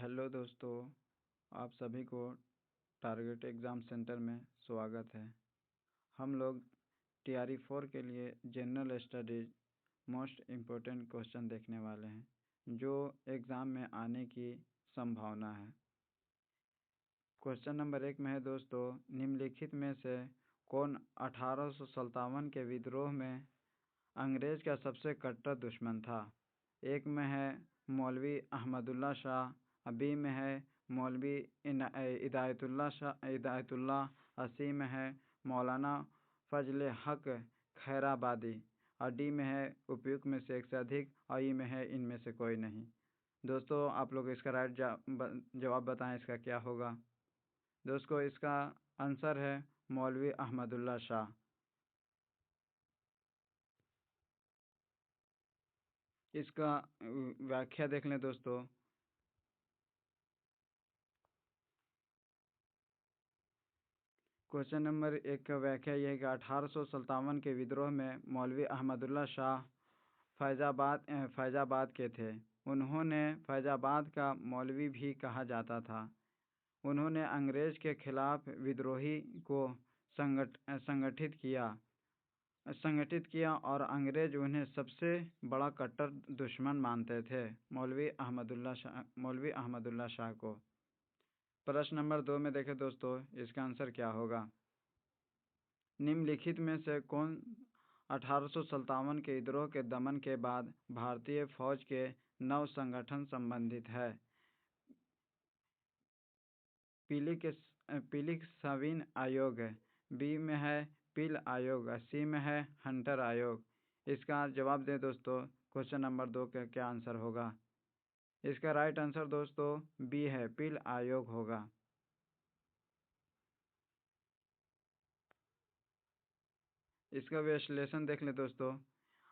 Hello दोस्तों, आप सभी को टारगेट एग्ज़ाम सेंटर में स्वागत है। हम लोग टीआरई 4 के लिए general studies most important question देखने वाले हैं जो एग्ज़ाम में आने की संभावना है। क्वेश्चन नंबर 1 में है दोस्तों, निम्नलिखित में से कौन 1857 के विद्रोह में अंग्रेज़ का सबसे कट्टर दुश्मन था? एक में है मौलवी अहमदुल्ला शाह, बी में है मौलवी हिदायतुल्लाह, सी में है मौलाना फजल हक खैराबादी और डी में है उपयुक्त में से एक से अधिक और ई में है इनमें से कोई नहीं। दोस्तों आप लोग इसका राइट जवाब बताएं, इसका क्या होगा? दोस्तों इसका आंसर है मौलवी अहमदुल्ला शाह। इसका व्याख्या देख लें दोस्तों। क्वेश्चन नंबर 1 का व्याख्या यह है कि 1857 के विद्रोह में मौलवी अहमदुल्ला शाह फैज़ाबाद के थे। उन्होंने फैज़ाबाद का मौलवी भी कहा जाता था। उन्होंने अंग्रेज़ के खिलाफ विद्रोही को संगठित किया और अंग्रेज़ उन्हें सबसे बड़ा कट्टर दुश्मन मानते थे, मौलवी अहमदुल्ला शाह को। प्रश्न नंबर 2 में देखें दोस्तों, इसका आंसर क्या होगा? निम्नलिखित में से कौन 1857 के विद्रोह के दमन के बाद भारतीय फौज के नव संगठन संबंधित है? पीलिक सविन आयोग, बी में है पील आयोग, सी में है हंटर आयोग। इसका जवाब दें दोस्तों, क्वेश्चन नंबर 2 का क्या आंसर होगा? इसका राइट आंसर दोस्तों बी है, पील आयोग होगा। इसका विश्लेषण देख लें दोस्तों।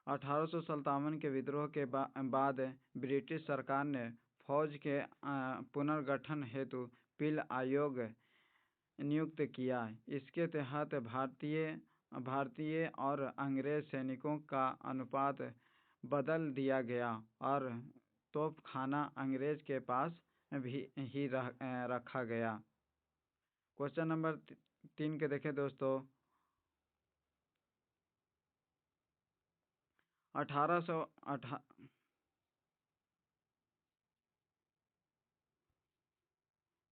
1857 के विद्रोह के बाद ब्रिटिश सरकार ने फौज के पुनर्गठन हेतु पील आयोग नियुक्त किया। इसके तहत भारतीय और अंग्रेज सैनिकों का अनुपात बदल दिया गया और तोपखाना अंग्रेज के पास ही रखा गया। क्वेश्चन नंबर 3 के देखें दोस्तों।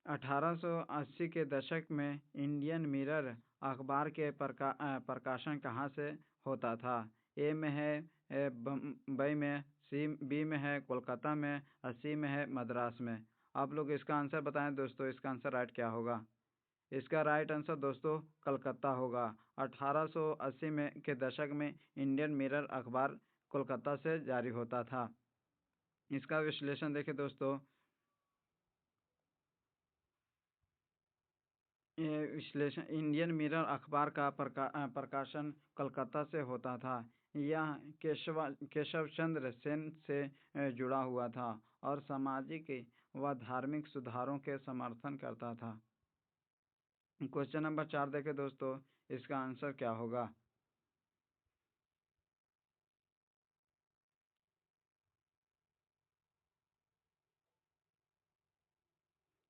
1880 के दशक में इंडियन मिरर अखबार के प्रकाशन कहाँ से होता था? ए में है बम्बई में, बी में है कोलकाता में और सी में है मद्रास में। आप लोग इसका आंसर बताएं दोस्तों, इसका आंसर राइट क्या होगा? इसका राइट आंसर दोस्तों कलकत्ता होगा। 1880 में के दशक में इंडियन मिरर अखबार कोलकाता से जारी होता था। इसका विश्लेषण देखें दोस्तों। इंडियन मिरर अखबार का प्रकाशन कलकत्ता से होता था। यह केशव चंद्र सेन से जुड़ा हुआ था और सामाजिक व धार्मिक सुधारों के समर्थन करता था। क्वेश्चन नंबर 4 देखें दोस्तों, इसका आंसर क्या होगा?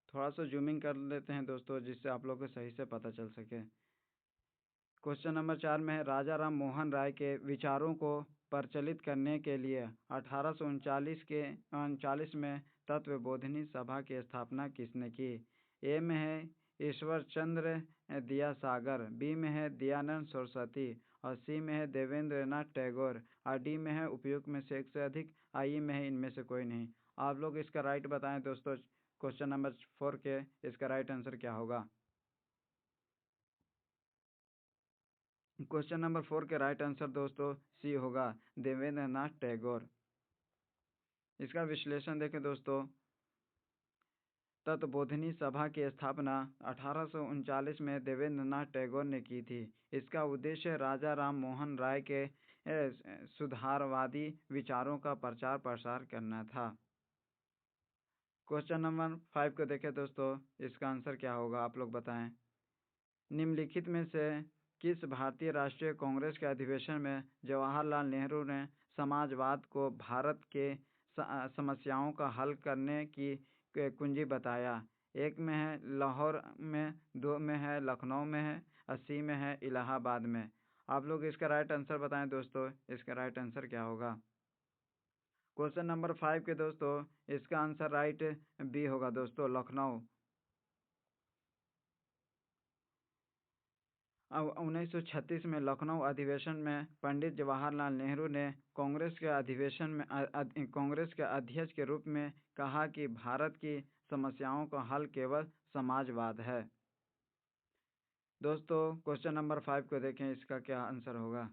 थोड़ा सा जूमिंग कर लेते हैं दोस्तों, जिससे आप लोगों को सही से पता चल सके। क्वेश्चन नंबर 4 में है, राजा राम मोहन राय के विचारों को प्रचलित करने के लिए 1839 में तत्वबोधिनी सभा की स्थापना किसने की? ए में है ईश्वर चंद्र दियासागर, बी में है दयानंद सरस्वती और सी में है देवेंद्रनाथ टैगोर और डी में है उपयुक्त में से एक से अधिक, आई में है इनमें से कोई नहीं। आप लोग इसका राइट बताएं दोस्तों। क्वेश्चन नंबर 4 के इसका राइट आंसर क्या होगा? क्वेश्चन नंबर 4 के राइट आंसर दोस्तों सी होगा, देवेंद्रनाथ टैगोर। इसका विश्लेषण देखें दोस्तों। तत्वबोधिनी सभा की स्थापना 1839 में देवेंद्रनाथ टैगोर ने की थी। इसका उद्देश्य राजा राम मोहन राय के सुधारवादी विचारों का प्रचार प्रसार करना था। क्वेश्चन नंबर 5 को देखें दोस्तों, इसका आंसर क्या होगा? आप लोग बताएं। निम्नलिखित में से किस भारतीय राष्ट्रीय कांग्रेस के अधिवेशन में जवाहरलाल नेहरू ने समाजवाद को भारत के समस्याओं का हल करने की कुंजी बताया। एक में है लाहौर में, दो में है लखनऊ में है, 80 में है इलाहाबाद में। आप लोग इसका राइट आंसर बताएं दोस्तों, इसका राइट आंसर क्या होगा। क्वेश्चन नंबर 5 के दोस्तों, इसका आंसर राइट बी होगा दोस्तों, लखनऊ। अब 1936 में लखनऊ अधिवेशन में पंडित जवाहरलाल नेहरू ने कांग्रेस के अध्यक्ष के रूप में कहा कि भारत की समस्याओं का हल केवल समाजवाद है। दोस्तों क्वेश्चन नंबर 5 को देखें, इसका क्या आंसर होगा।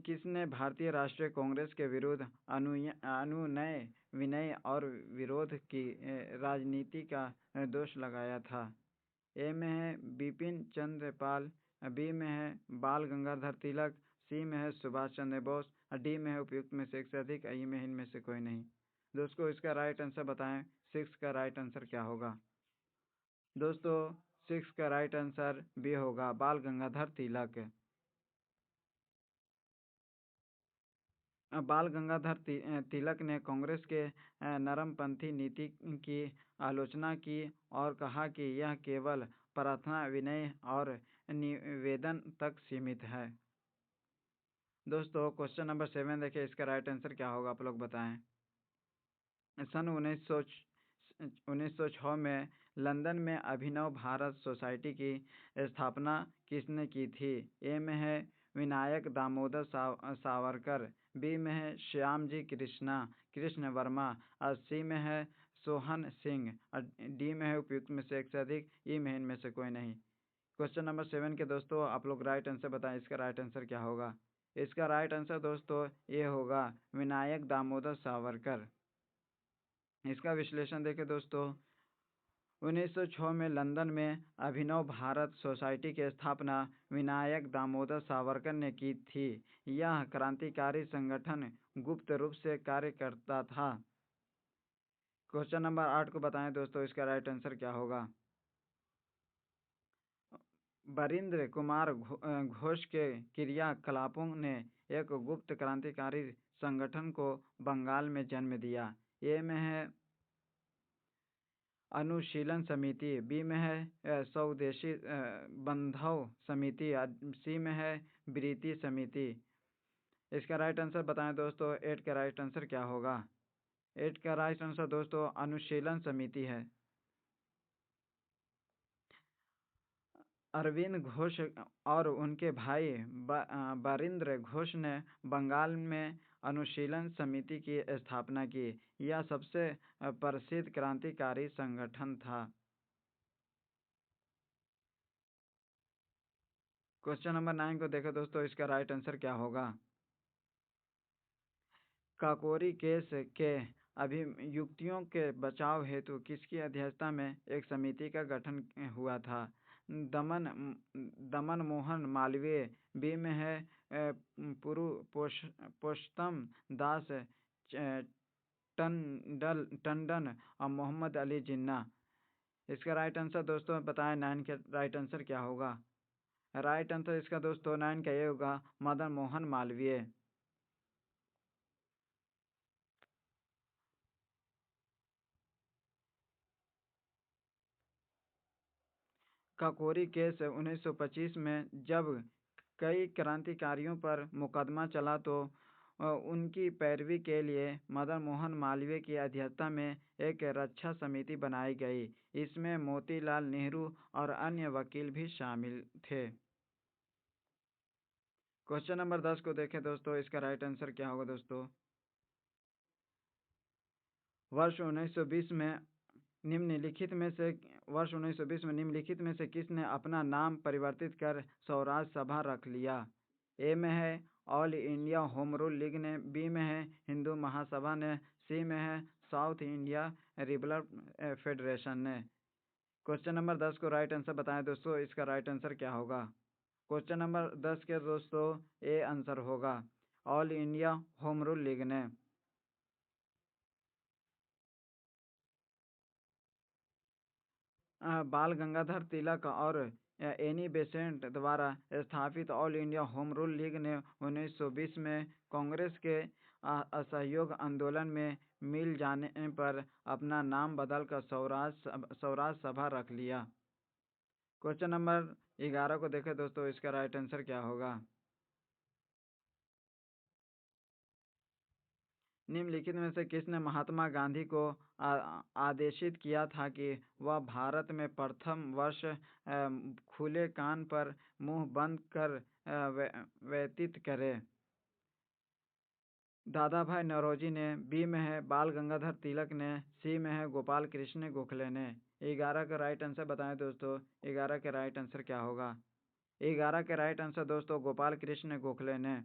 किसने भारतीय राष्ट्रीय कांग्रेस के विरुद्ध अनुनय विनय और विरोध की राजनीति का दोष लगाया था। ए में है बिपिन चंद्र पाल, बी में है बाल गंगाधर तिलक, सी में है सुभाष चंद्र बोस, और डी में है उपयुक्त में से एक से अधिक, ई में इनमें से कोई नहीं। दोस्तों इसका राइट आंसर बताएं, 6 का राइट आंसर क्या होगा। दोस्तों 6 का राइट आंसर बी होगा, बाल गंगाधर तिलक। बाल गंगाधर तिलक ने कांग्रेस के नरमपंथी नीति की आलोचना की और कहा कि यह केवल प्रार्थना विनय और निवेदन तक सीमित है। दोस्तों क्वेश्चन नंबर 7 देखिए, इसका राइट आंसर क्या होगा, आप लोग बताएं। सन 1906 में लंदन में अभिनव भारत सोसाइटी की स्थापना किसने की थी। ए में है विनायक दामोदर सावरकर, बी में है श्याम जी कृष्ण वर्मा, और सी में है सोहन सिंह, और डी में है उपयुक्त में से एक से अधिक, ई में इनमें से कोई नहीं। क्वेश्चन नंबर 7 के दोस्तों, आप लोग राइट आंसर बताएं, इसका राइट आंसर क्या होगा। इसका राइट आंसर दोस्तों ये होगा, विनायक दामोदर सावरकर। इसका विश्लेषण देखें दोस्तों, 1906 में लंदन में अभिनव भारत सोसाइटी की स्थापना विनायक दामोदर सावरकर ने की थी। यह क्रांतिकारी संगठन गुप्त रूप से कार्य करता था। क्वेश्चन नंबर 8 को बताएं दोस्तों, इसका राइट आंसर क्या होगा। बरिंद्र कुमार घोष के क्रियाकलापों ने एक गुप्त क्रांतिकारी संगठन को बंगाल में जन्म दिया। ये में है अनुशीलन समिति, बी में है स्वदेशी बंधव समिति, सी में है ब्रीति समिति। इसका राइट आंसर बताएं दोस्तों, 8 का राइट आंसर क्या होगा। 8 का राइट आंसर दोस्तों अनुशीलन समिति है। अरविंद घोष और उनके भाई बरिंद्र घोष ने बंगाल में अनुशीलन समिति की स्थापना की। यह सबसे प्रसिद्ध क्रांतिकारी संगठन था। क्वेश्चन नंबर 9 को देखो दोस्तों, इसका राइट आंसर क्या होगा। काकोरी केस के अभियुक्तों के बचाव हेतु किसकी अध्यक्षता में एक समिति का गठन हुआ था। दमन मोहन मालवीय, बी में है पुरुषोत्तम दास टंडन और मोहम्मद अली जिन्ना। इसका राइट आंसर दोस्तों बताएं, 9 का राइट आंसर क्या होगा। राइट आंसर इसका दोस्तों 9 का ये होगा, मदन मोहन मालवीय। काकोरी केस 1925 में जब कई क्रांतिकारियों पर मुकदमा चला तो उनकी पैरवी के लिए मदन मोहन मालवीय की अध्यक्षता में एक रक्षा समिति बनाई गई। इसमें मोतीलाल नेहरू और अन्य वकील भी शामिल थे। क्वेश्चन नंबर 10 को देखें दोस्तों, इसका राइट आंसर क्या होगा दोस्तों। वर्ष 1920 में निम्नलिखित में से किसने अपना नाम परिवर्तित कर स्वराज सभा रख लिया। ए में है all India home rule league ने, बी में है हिंदू महासभा ने, सी में है साउथ इंडिया रिबलर फेडरेशन ने। क्वेश्चन नंबर 10 को राइट आंसर बताएं दोस्तों, इसका राइट आंसर क्या होगा। क्वेश्चन नंबर 10 के दोस्तों ए आंसर होगा, all India home rule league ने। बाल गंगाधर तिलक और एनी बेसेंट द्वारा स्थापित all India home rule league ने 1920 में कांग्रेस के असहयोग आंदोलन में मिल जाने पर अपना नाम बदलकर स्वराज सभा रख लिया। क्वेश्चन नंबर 11 को देखें दोस्तों, इसका राइट आंसर क्या होगा। निम्नलिखित में से किसने महात्मा गांधी को आदेशित किया था कि वह भारत में प्रथम वर्ष खुले कान पर मुंह बंद कर व्यतीत करे। दादा भाई नौरोजी ने, बी में है बाल गंगाधर तिलक ने, सी में है गोपाल कृष्ण गोखले ने। 11 का राइट आंसर बताएं दोस्तों, 11 के राइट आंसर क्या होगा। 11 के राइट आंसर दोस्तों गोपाल कृष्ण गोखले ने।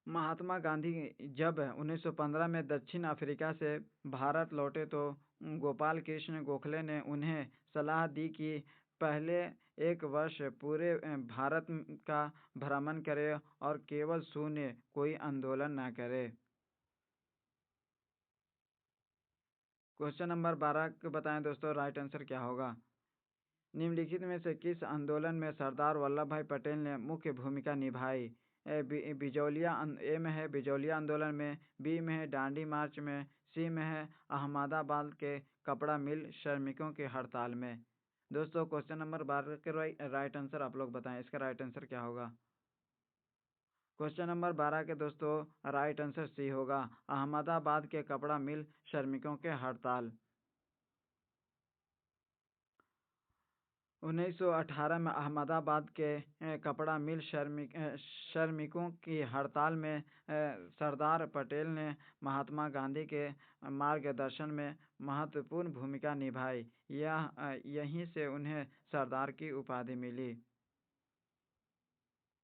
महात्मा गांधी जब 1915 में दक्षिण अफ्रीका से भारत लौटे तो गोपाल कृष्ण गोखले ने उन्हें सलाह दी कि पहले एक वर्ष पूरे भारत का भ्रमण करे और केवल शून्य कोई आंदोलन न करे। क्वेश्चन नंबर 12 को बताएं दोस्तों, राइट आंसर क्या होगा। निम्नलिखित में से किस आंदोलन में सरदार वल्लभ भाई पटेल ने मुख्य भूमिका निभाई। ए में है बिजौलिया आंदोलन में, बी में है डांडी मार्च में, सी में है अहमदाबाद के कपड़ा मिल श्रमिकों की हड़ताल में। दोस्तों क्वेश्चन नंबर 12 के राइट आंसर आप लोग बताएं, इसका राइट आंसर क्या होगा। क्वेश्चन नंबर 12 के दोस्तों राइट आंसर सी होगा, अहमदाबाद के कपड़ा मिल श्रमिकों के हड़ताल। 1918 में अहमदाबाद के कपड़ा मिल श्रमिकों की हड़ताल में सरदार पटेल ने महात्मा गांधी के मार्गदर्शन में महत्वपूर्ण भूमिका निभाई। यहीं से उन्हें सरदार की उपाधि मिली।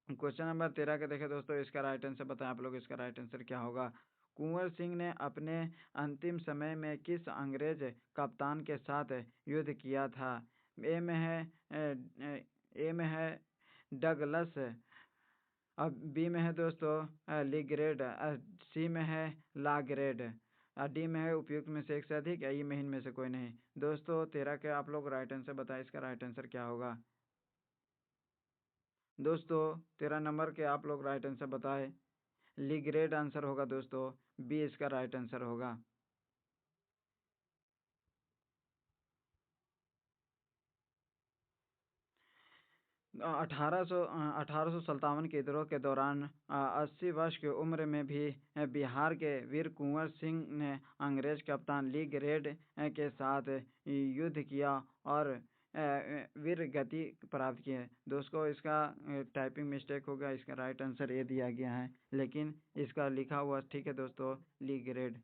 क्वेश्चन नंबर 13 के देखें दोस्तों, इसका राइट आंसर बताएं आप लोग, इसका राइट आंसर क्या होगा। कुंवर सिंह ने अपने अंतिम समय में किस अंग्रेज कप्तान के साथ युद्ध किया था। ए में है डगलस, अब बी में है दोस्तों लीग्रेड, सी में है लाग्रेड, डी में है उपयुक्त में से एक से अधिक, या ई में इनमें से कोई नहीं। दोस्तों 13 के आप लोग राइट आंसर बताएं, इसका राइट आंसर क्या होगा। दोस्तों 13 नंबर के आप लोग राइट आंसर बताएं, लीग्रेड आंसर होगा दोस्तों, बी इसका राइट आंसर होगा। 1857 के विद्रोह के दौरान 80 वर्ष की उम्र में भी बिहार के वीर कुंवर सिंह ने अंग्रेज कप्तान लीग्रेड के साथ युद्ध किया और वीर गति प्राप्त की है। दोस्तों इसका टाइपिंग मिस्टेक हो गया, इसका राइट आंसर ये दिया गया है, लेकिन इसका लिखा हुआ ठीक है दोस्तों लीग्रेड।